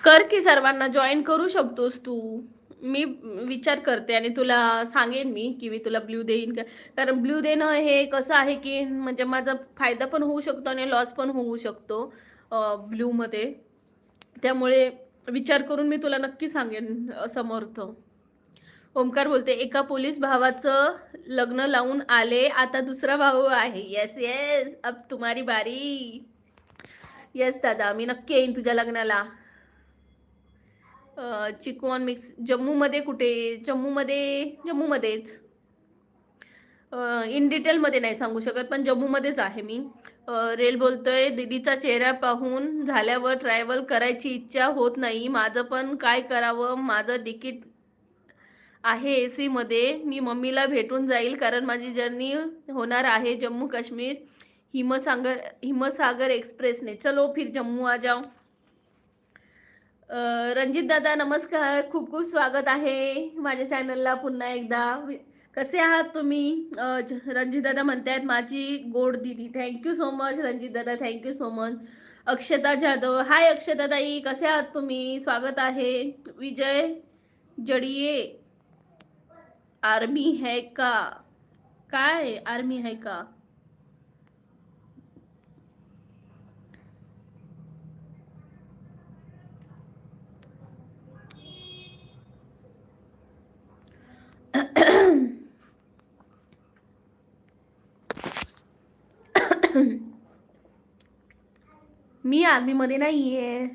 कर की, सर्वांना जॉईन करू शकतोस तू. मी विचार करते आणि तुला सांगेन मी की मी तुला ब्ल्यू देईन का. कारण ब्ल्यू देणं हे कसं आहे की म्हणजे माझा फायदा पण होऊ शकतो आणि लॉस पण होऊ शकतो ब्ल्यूमध्ये. त्यामुळे विचार करून मी तुला नक्की सांगेन समर्थ. ओमकार बोलते एका पोलीस भावाचं लग्न लावून आले, आता दुसरा भाऊ आहे. येस येस, अब तुम्हारी बारी. येस दादा, मी नक्की येईन तुझ्या लग्नाला. चिकॉन मिक्स जम्मूमध्ये कुठे? जम्मूमध्येच. इन डिटेलमध्ये नाही सांगू शकत पण जम्मूमध्येच आहे मी. रेल बोलतोय दीदीचा चेहरा पाहून झाल्यावर ट्रॅव्हल करायची इच्छा होत नाही, माझं पण काय करावं, माझं तिकीट आहे AC मध्ये, मी मम्मीला भेटून जाईल कारण माझी जर्नी होणार आहे जम्मू काश्मीर हिमसागर एक्सप्रेसने. चलो फिर जम्मू आ जाओ. रणजित दादा नमस्कार, खूप खूप स्वागत आहे माझ्या चॅनलला पुन्हा एकदा. कसे आहात तुम्ही? रणजित दादा म्हणतात माझी गोड दीदी. थँक्यू सो मच रणजित दादा, थँक्यू सो मच. अक्षता जाधव, हाय अक्षता ताई, कसे आहात तुम्ही? स्वागत आहे. विजय जडिये, आर्मी है का? काय आर्मी है का? मी आर्मीमध्ये नाही आहे,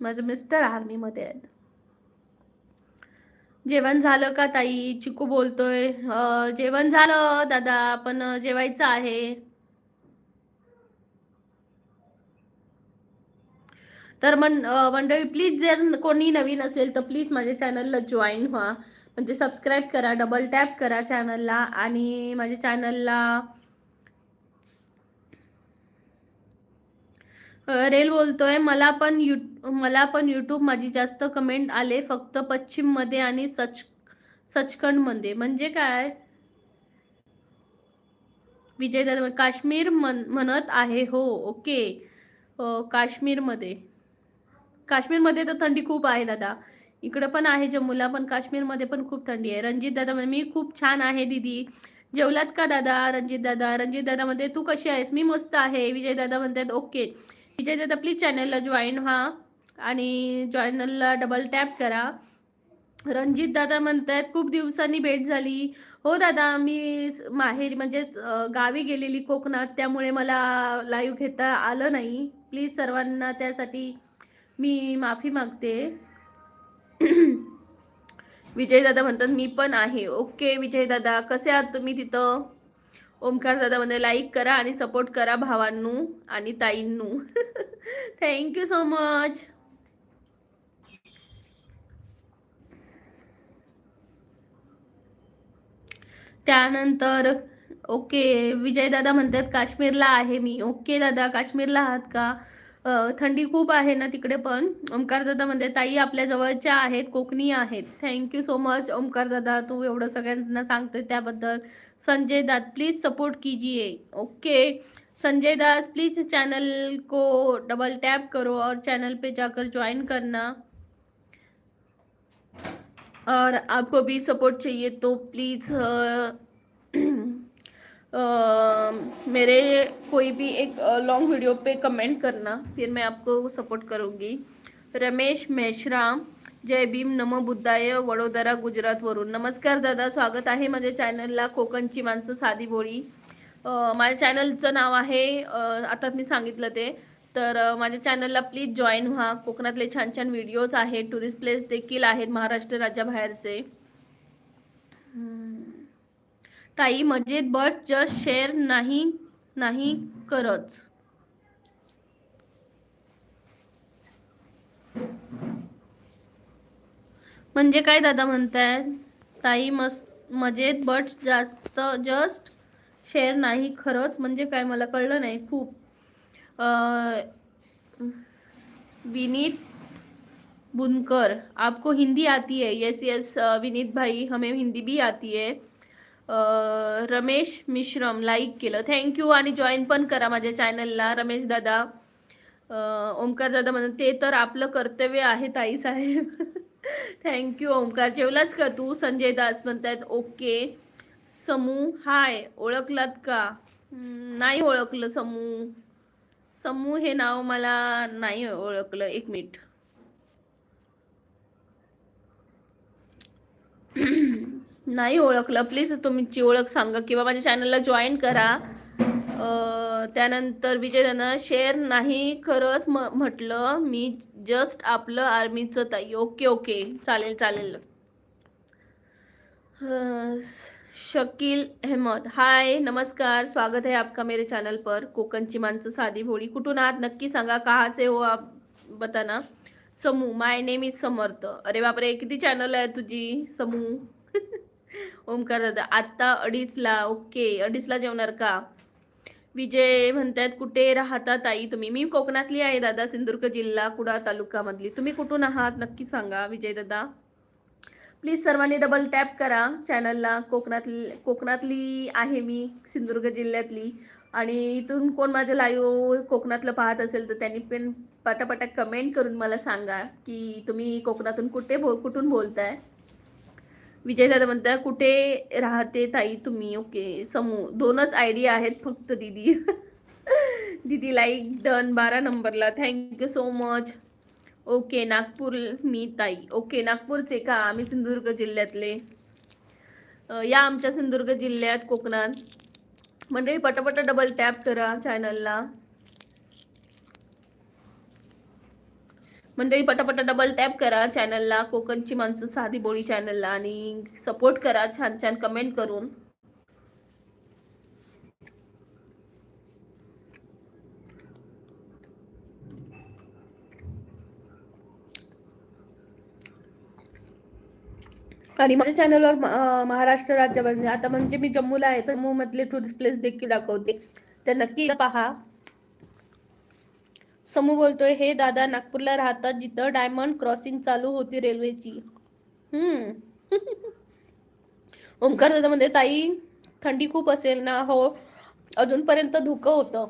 माझं मिस्टर आर्मीमध्ये आहेत. जेवण झालं का ताई? चिकू बोलतोय जेवण झालं दादा, पण जेवायचं आहे. तर मंडळी प्लीज जर कोणी नवीन असेल तर प्लीज माझ्या चॅनलला जॉईन व्हा, म्हणजे सबस्क्राईब करा, डबल टॅप करा चॅनलला. आणि माझ्या चॅनलला रेल बोलतोय मला पण यूट्यूब माझी जास्त कमेंट आले फक्त पश्चिममध्ये आणि सचखंडमध्ये. म्हणजे काय? विजय दादा काश्मीर म्हणत आहे. हो ओके. काश्मीरमध्ये तर थंडी खूप आहे दादा. इकडं पण आहे जम्मूला, पण काश्मीरमध्ये पण खूप थंडी आहे. रणजित दादा मी खूप छान आहे दीदी. जेवलात का दादा? रणजित दादा म्हणते तू कशी आहेस? मी मस्त आहे. विजय दादा म्हणतात ओके. विजय दादा प्लीज चॅनलला जॉईन व्हा आणि चॅनलला डबल टॅप करा. रणजित दादा म्हणतात खूप दिवसांनी भेट झाली. हो दादा, मी माहेरी म्हणजे गावी गेलेली कोकणात, त्यामुळे मला लाईव्ह घेता आलं नाही. प्लीज सर्वांना त्यासाठी मी माफी मागते. विजय दादा म्हणतात मी पण आहे. ओके विजय दादा, कसे आहात तुम्ही तिथं? ओमकार दादा म्हणजे लाईक करा आणि सपोर्ट करा भावांनू आणि ताईंनू. Thank you so much. त्यानंतर ओके, विजय दादा म्हणतात काश्मीरला आहे मी. ओके दादा, काश्मीरला आहात का? थंडी खूप आहे ना तिकडे पण. ओमकार दादा म्हणते ताई आपल्या जवळच्या आहेत, कोकणी आहेत. थँक्यू सो मच ओमकार दादा, तू एवढं सगळ्यांना सांगतोय त्याबद्दल. संजय दास प्लीज सपोर्ट कीजिए. Okay Sanjay Das, please channel को डबल टैप करो और चैनल पे जाकर ज्वाइन करना। और आपको भी सपोर्ट चाहिए तो प्लीज़ मेरे कोई भी एक लॉन्ग वीडियो पे कमेंट करना, फिर मैं आपको सपोर्ट करूँगी. रमेश मेश्राम, जय भीम, नमो बुद्धाय, वडोदरा गुजरातवरून. नमस्कार दादा, स्वागत आहे माझ्या चॅनलला कोकणची माणसं साधी भोळी. माझ्या चॅनलचं नाव आहे आता मी सांगितलं ते. तर माझ्या चॅनलला प्लीज जॉईन व्हा. कोकणातले छान छान व्हिडिओज आहेत, टुरिस्ट प्लेस देखील आहेत महाराष्ट्र राज्याबाहेरचे. ताई मजेत बट जस्ट शेअर नाही करत. म्हणजे काय दादा म्हणतायत? ताई मजेत बट जस्ट शेअर नाही खरंच म्हणजे काय, मला कळलं नाही खूप. विनीत बुनकर, आपको हिंदी आती है? यस यस विनीत भाई, हमें हिंदी भी आती है. रमेश मिश्रम लाईक केलं, थँक्यू. आणि जॉईन पण करा माझ्या चॅनलला रमेश दादा. ओमकार दादा म्हणतात ते तर आपलं कर्तव्य आहे ताई साहेब. थँक्यू ओमकार. जेवलास का तू? संजय दास म्हणतात ओके. समू हाय, ओळखलात का? नाही ओळखलं समू. समू हे नाव मला नाही ओळखलं. एक मिनिट. नाही ओळखलं, प्लीज तुमची ओळख सांगा किंवा माझ्या चॅनलला जॉईन करा. त्यानंतर विजयदाना शेअर नाही खरंच म्हटलं मी, जस्ट आपलं आर्मीचं ताई. ओके ओके, चालेल चालेल. शकील अहमद हाय, नमस्कार, स्वागत है आपका मेरे चैनल पर. कोकणची माणसं साधी भोळी. कुठून आहात नक्की सांगा, कहाँ से हो आप बताना. समू, माय नेम इज समर्थ. अरे बापरे, किती चॅनल आहे तुझी समू. ओमकार दादा आत्ता 2:30ला. ओके 2:30ला जेवणार का? विजय म्हणतात कुठे राहता ताई तुम्ही? मी कोकणातली आहे दादा, सिंधुदुर्ग जिल्हा कुडाळ तालुक्यामधली. तुम्ही कुठून आहात नक्की सांगा विजय दादा. प्लीज सर्वांनी डबल टॅप करा चॅनलला. कोकणातली आहे मी, सिंधुदुर्ग जिल्ह्यातली. आणि इथून कोण माझं लाईव्ह कोकणातलं पाहत असेल तर त्यांनी पण पटापटा कमेंट करून मला सांगा की तुम्ही कोकणातून कुठून बोलताय. विजय दादा म्हणता कुठे राहते ताई तुम्ही? ओके समू, 2च आयडी आहेत फक्त दीदी. दीदी लाईक डन 12 नंबरला, thank you so much. Okay Nagpur मी ताई. ओके नागपूरचे का? आम्ही सिंधुदुर्ग जिल्ह्यातले. या आमच्या सिंधुदुर्ग जिल्ह्यात कोकणात. मंडळी पटापट डबल टॅप करा चॅनलला. मंडळी पटापट डबल टॅप करा चॅनलला, कोकणची माणसं साधी बोळी चॅनलला, आणि सपोर्ट करा छान छान कमेंट करून. आणि माझ्या चॅनलवर महाराष्ट्र राज्य आता म्हणजे मी जम्मूला आहे, तर जम्मू मधले टुरिस्ट प्लेस देखील दाखवते, तर नक्की पहा. समू बोलतोय हे दादा नागपूरला राहतात जिथं डायमंड क्रॉसिंग चालू होती रेल्वेची. ओमकार दादा म्हणते ताई थंडी खूप असेल ना? हो, अजूनपर्यंत धुकं होतं,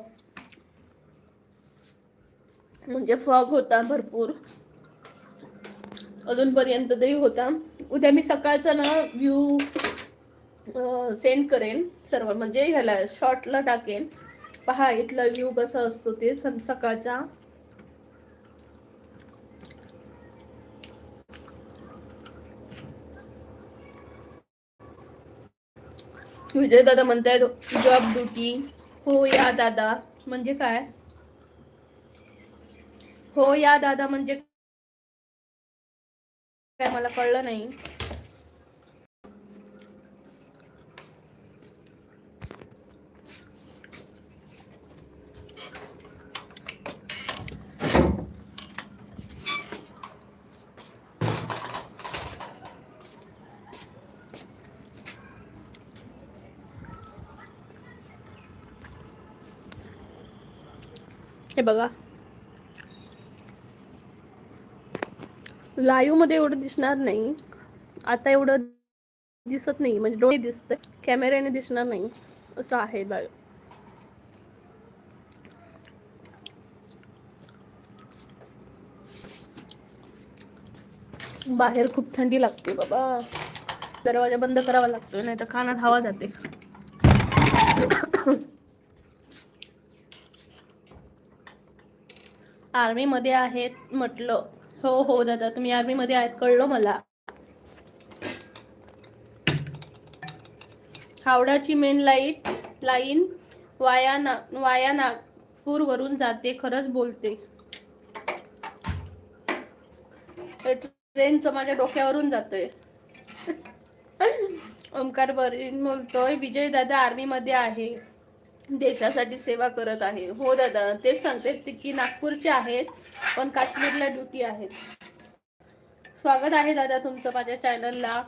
म्हणजे फॉग होता भरपूर अजूनपर्यंत तरी होता. उद्या मी सकाळचा ना व्ह्यू सेंड करेन सर्व, म्हणजे ह्याला शॉर्टला टाकेन. पहा इथला व्ह्यू कसा असतो ते सकाळचा. विजय दादा म्हणतायत जॉब ड्युटी. हो या दादा म्हणजे काय? हो या दादा म्हणजे काय मला कळलं नाही. हे बघा, लाईव्ह मध्ये एवढं दिसणार नाही, आता एवढं दिसत नाही, म्हणजे डोळे दिसतंय, कॅमेऱ्याने दिसणार नाही असं आहे लाईव्ह. बाहेर खूप थंडी लागते बाबा, दरवाजा बंद करावा लागतोय, नाही तर कानात हवा जाते. आर्मी मध्ये आहेत म्हटलं. हो हो दादा, तुम्ही आर्मी मध्ये आहेत कळलं मला. हावडाची मेन लाईन वाया नागपूर वरून जाते, खरंच बोलते. ट्रेनचं माझ्या डोक्यावरून जातंय. ओमकार बरीन बोलतोय, विजय दादा आर्मी मध्ये आहे, देशासाठी सेवा करत आहे. हो दादा, तेच सांगते की नागपूरचे आहेत पण काश्मीरला ड्युटी आहेत. स्वागत आहे दादा तुमचं माझ्या चॅनलला.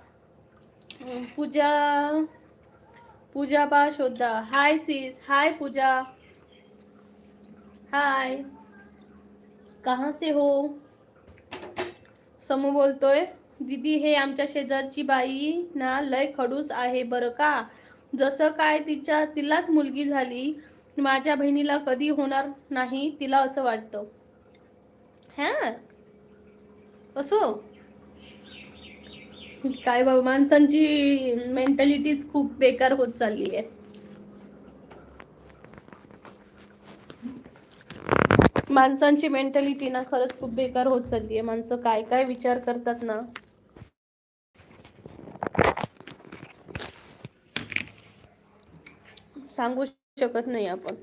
पूजा बा शोधा. हाय सीस, हाय पूजा, हाय, कहाँ से हो. समू बोलतोय, दीदी हे आमच्या शेजारची बाई ना लय खडूस आहे बरं का, जसं काय तिलाच मुलगी झाली, माझ्या बहिणीला कधी होणार नाही तिला असं वाटतं. हा असो काय बाबा, माणसांची मेंटॅलिटीच खूप बेकार होत चालली आहे. माणसांची मेंटॅलिटी ना खरंच खूप बेकार होत चालली आहे. माणसं काय काय विचार करतात ना, सांगू शकत नाही आपण.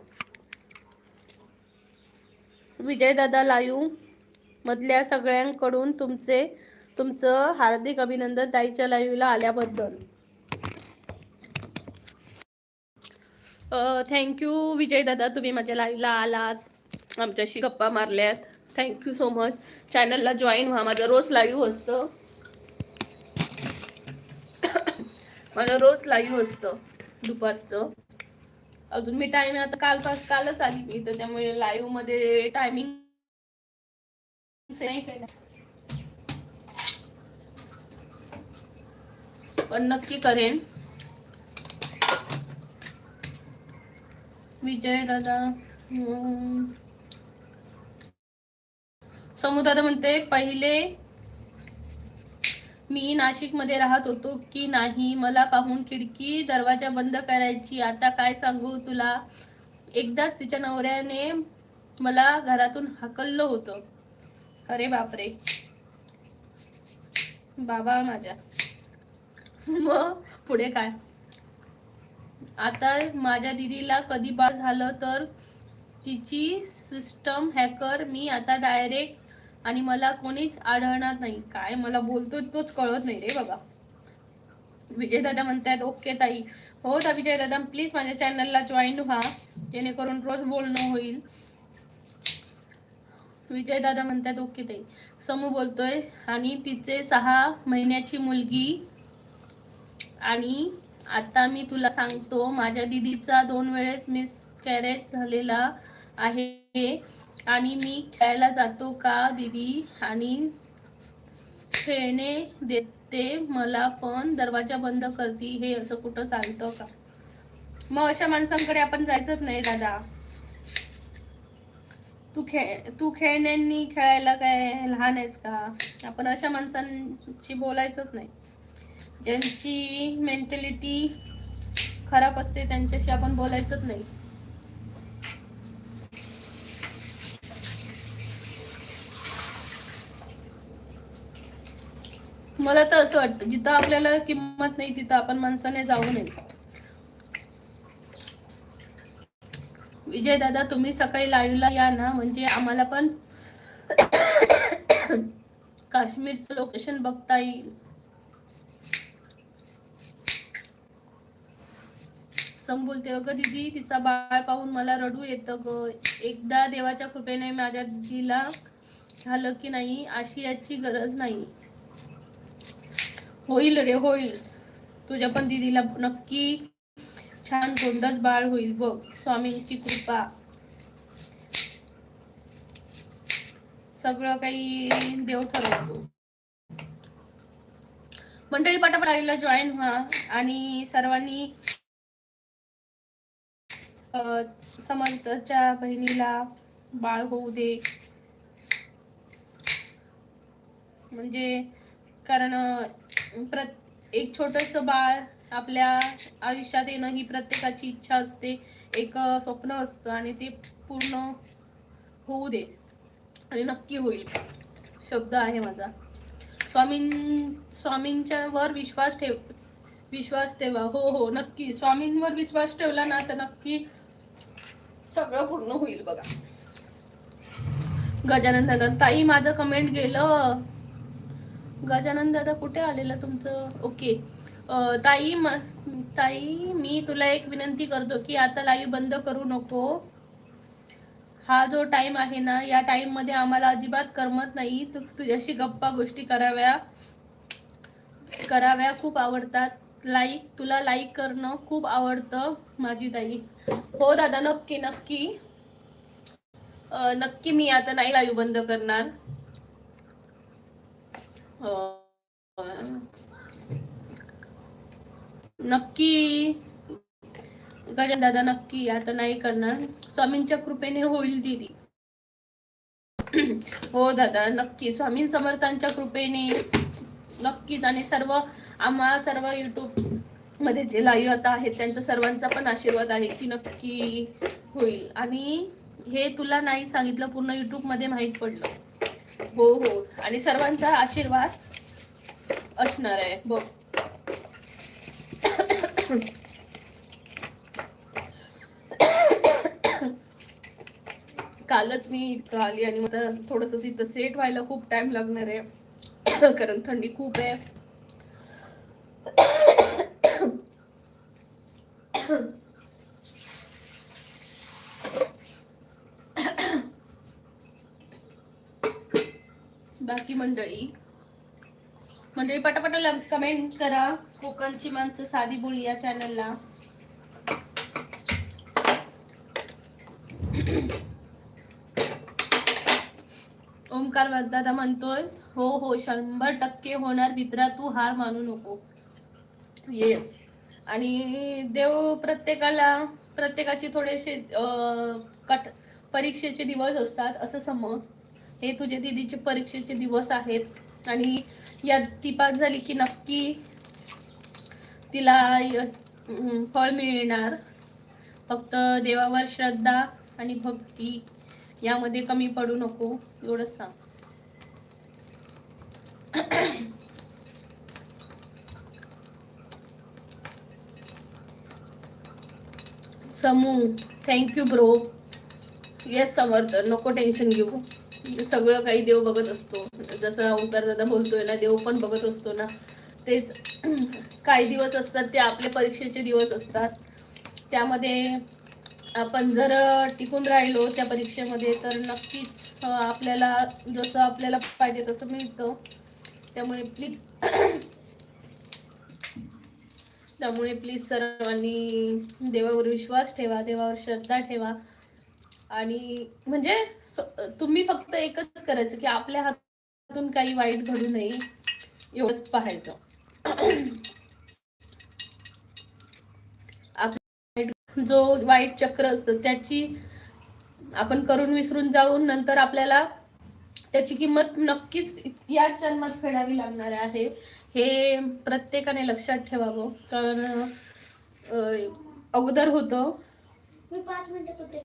विजयदादा लाईव्ह मधल्या सगळ्यांकडून तुमचं हार्दिक अभिनंदन ताईच्या लाईव्हला आल्याबद्दल. थँक्यू विजयदादा, तुम्ही माझ्या लाईव्हला आलात, आमच्याशी गप्पा मारल्यात, थँक्यू सो मच. चॅनलला जॉईन व्हा, माझं रोज लाईव्ह असतं, माझं रोज लाईव्ह असतं दुपारचं. अजून मी टाइम आता कालच आली मी, तर त्यामुळे लाईव्ह मध्ये टायमिंग नाही केलं, पण नक्की करेन. विजय दादा समुदादा म्हणते, पहिले मी नाशिक मध्ये राहत होतो की नाही, मला पाहून खिडकी दरवाजा बंद करायची, आता काय सांगू तुला, एकदाच तिच्या नवऱ्याने मला घरातून हाकललं होतं. अरे बापरे बाबा माझ्या. मग पुढे काय, आता माझ्या दीदीला कधी बाळ झालं तर तिची सिस्टम हॅकर, मी आता डायरेक्ट, आणि मला कोणीच आढळणार नाही. काय मला बोलतोय तोच कळत नाही रे बाबा. विजय दादा म्हणतात ओके ताई. हो दा विजय दादा, प्लीज माझ्या चॅनलला जॉईन व्हा, जेणेकरून रोज बोलणं होईल. विजय दादा म्हणतात ओके ताई. समू बोलतोय, आणि तिचे 6 महिन्याची मुलगी, आणि आता मी तुला सांगतो, माझ्या दीदीचा 2 वेळेस मिसकॅरेज झालेला आहे, आणि मी खेळायला जातो का दीदी, आणि खेळणे देते मला, पण दरवाजा बंद करती, हे असं कुठं चालतं का. मग अशा माणसांकडे आपण जायचंच नाही दादा. तू खेळण्यांनी खेळायला काय लहान आहेस का. आपण अशा माणसांशी बोलायचंच नाही, ज्यांची मेंटॅलिटी खराब असते त्यांच्याशी आपण बोलायचंच नाही. मला तर असं वाटतं, जिथं आपल्याला किंमत नाही तिथं आपण माणसाने जाऊ नये. विजय दादा, तुम्ही सकाळी लाईव्हला या ना, म्हणजे आम्हाला पण काश्मीरचं लोकेशन बघता येईल. बोलते, अगं दीदी तिचा बाळ पाहून मला रडू येतं ग, एकदा देवाच्या कृपेने माझ्या दीदीला झालं की नाही, आशियाची गरज नाही. होईल रे होईल, तुझ्या पण दीदीला नक्की छान गोंडस बाळ होईल बघ, स्वामींची कृपा. सगळं काही देव ठरवतो. मंडळी पटापट लाईव्हला जॉईन व्हा आणि सर्वांनी समर्थच्या बहिणीला बाळ होऊ दे, म्हणजे कारण एक छोटस बाळ आपल्या आयुष्यात येणं ही प्रत्येकाची इच्छा असते, एक स्वप्न असतं आणि ते पूर्ण होऊ दे आणि नक्की होईल. शब्द आहे माझा. स्वामींच्या वर विश्वास ठेवा. हो नक्की. स्वामींवर विश्वास ठेवला ना तर नक्की सगळं पूर्ण होईल बघा. गजानन दादा, ताई माझं कमेंट गेलं. गजानन दादा कुठे आलेलं तुमचं? ओके. ताई मी तुला एक विनंती करतो की आता लाईव्ह बंद करू नको. हा जो टाइम आहे ना, या टाइम मध्ये आम्हाला अजिबात करमत नाही. तुझ्याशी गप्पा गोष्टी कराव्या खूप आवडतात. तुला लाईक करणं खूप आवडतं माझी ताई. हो दादा, नक्की नक्की नक्की. मी आता नाही लाईव्ह बंद करणार. नक्की गजानन दादा, नक्की आता नाही करणार. स्वामींच्या कृपेने होईल दीदी. हो दादा, नक्की. स्वामी समर्थांच्या कृपेने नक्कीच. आणि आम्हा सर्व युट्यूब मध्ये जे लाईव्ह आता आहेत त्यांचा सर्वांचा पण आशीर्वाद आहे की नक्की होईल. आणि हे तुला नाही सांगितलं, पूर्ण युट्यूब मध्ये माहित पडलं. हो आणि सर्वांचा आशीर्वाद असणार आहे बघ. कालच मी इथं आली आणि मला थोडस इथं सेट व्हायला खूप टाइम लागणार आहे कारण थंडी खूप आहे. बाकी मंडळी पटापट कमेंट करा. कोकणची माणसं साधी बोली या चॅनलला. ओमकार दादा म्हणतोय हो 100% होणार मित्रा, तू हार मानू नको. येस. आणि देव प्रत्येकाचे थोडेसे परीक्षेचे दिवस असतात असं समज. हे तुझे दीदीचे परीक्षेचे दिवस आहेत आणि यात ती पास झाली की नक्की तिला फळ मिळणार. फक्त देवावर श्रद्धा आणि भक्ती यामध्ये कमी पडू नको, एवढंच सांग. समू, थँक्यू ब्रो. येस समर्थ, नको टेन्शन घेऊ. सगळं काही देव बघत असतो. जसं ओंकार दादा बोलतोय ना, देव पण बघत असतो ना. तेच काही दिवस असतात ते आपले परीक्षेचे दिवस असतात. त्यामध्ये आपण जर टिकून राहिलो त्या परीक्षेमध्ये तर नक्कीच आपल्याला जसं आपल्याला पाहिजे तसं मिळतं. त्यामुळे प्लीज सर्वांनी देवावर विश्वास ठेवा, देवावर श्रद्धा ठेवा. आणि म्हणजे तुम्ही फक्त एकच करायचं की आपल्या हातून काही वाईट घडू नये, एवढंच पाहायचं. जो वाईट चक्र असतं त्याची आपण करून विसरून जाऊन नंतर आपल्याला त्याची किंमत नक्कीच या जन्मात फेडावी लागणार आहे. हे प्रत्येकाने लक्षात ठेवावं. कारण अगोदर होतं. मी 5 मिनिटं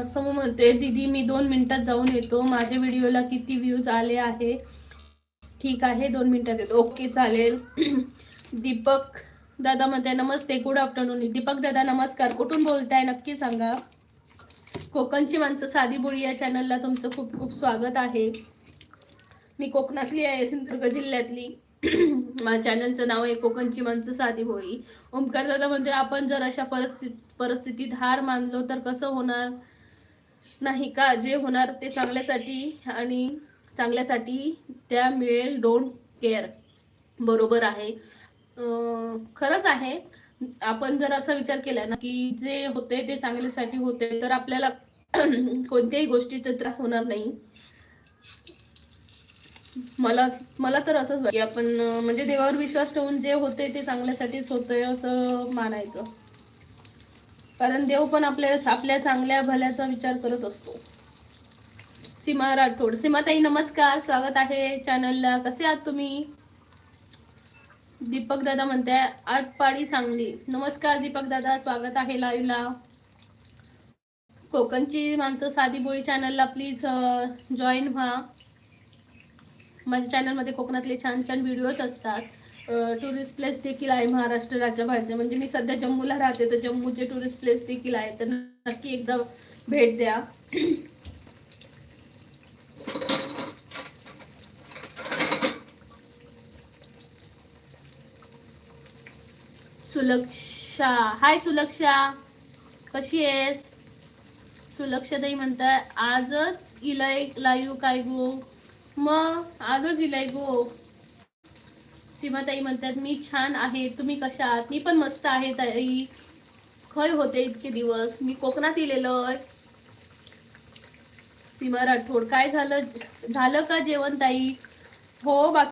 समू म्हणते दीदी मी 2 मिनिटात जाऊन येतो. माझ्या व्हिडिओला किती व्ह्यूज आले आहे? ठीक आहे 2 मिनिटात येतो. ओके चालेल. दीपक दादा म्हणते नमस्ते, गुड आफ्टरनून. दीपक दादा नमस्कार, कुठून बोलताय नक्की सांगा. कोकणची माणसं साधी बोळी या चॅनलला तुमचं खूप खूप स्वागत आहे. मी कोकणातली आहे, सिंधुदुर्ग जिल्ह्यातली. माझ्या चॅनलचं नाव आहे कोकणची माणसं साधी भोळी. ओमकार दादा म्हणते आपण जर अशा परिस्थितीत हार मानलो तर कसं होणार नाही का, जे होणार ते चांगल्यासाठी आणि चांगल्यासाठी त्या मिळेल. Don't care. बरोबर आहे. खरंच आहे. आपण जर असा विचार केला ना की जे होते ते चांगल्यासाठी होते तर आपल्याला कोणत्याही गोष्टीचा त्रास होणार नाही. मला तर असंच वाटतं की आपण म्हणजे देवावर विश्वास ठेवून जे होते ते चांगल्यासाठीच होतंय असं मानायचं. कारण देव पण आपल्या चांगल्या भल्याचा विचार करत असतो. सीमा राठोड. सीमाताई नमस्कार, स्वागत आहे चॅनलला. कसे आहात तुम्ही? दीपक दादा म्हणताय आटपाडी सांगली. नमस्कार दीपक दादा, स्वागत आहे लाईव्हला. कोकणची माणसं साधी बोळी चॅनलला प्लीज जॉईन व्हा. माझ्या चॅनलमध्ये कोकणातले छान छान व्हिडिओज असतात. टुरिस्ट प्लेस देखील आहे महाराष्ट्र राज्याबाहेरचे. म्हणजे मी सध्या जम्मूला राहते तर जम्मूचे टुरिस्ट प्लेस देखील आहे, तर नक्की एकदा भेट द्या. सुलक्षा, हाय सुलक्षा, कशी आहेस? सुलक्षाताई म्हणताय आजच इलाय लाईव्ह काय गो. मग आजच इलाय गो. सीमाताई म्हणतात मी छान आहे, तुम्ही कशा आहात? मी पण मस्त आहे ताई. खय होते इतके दिवस, मी कोकणात इलेलोय. सीमा राठोड काय झालं का जेवण ताई? हो बाकी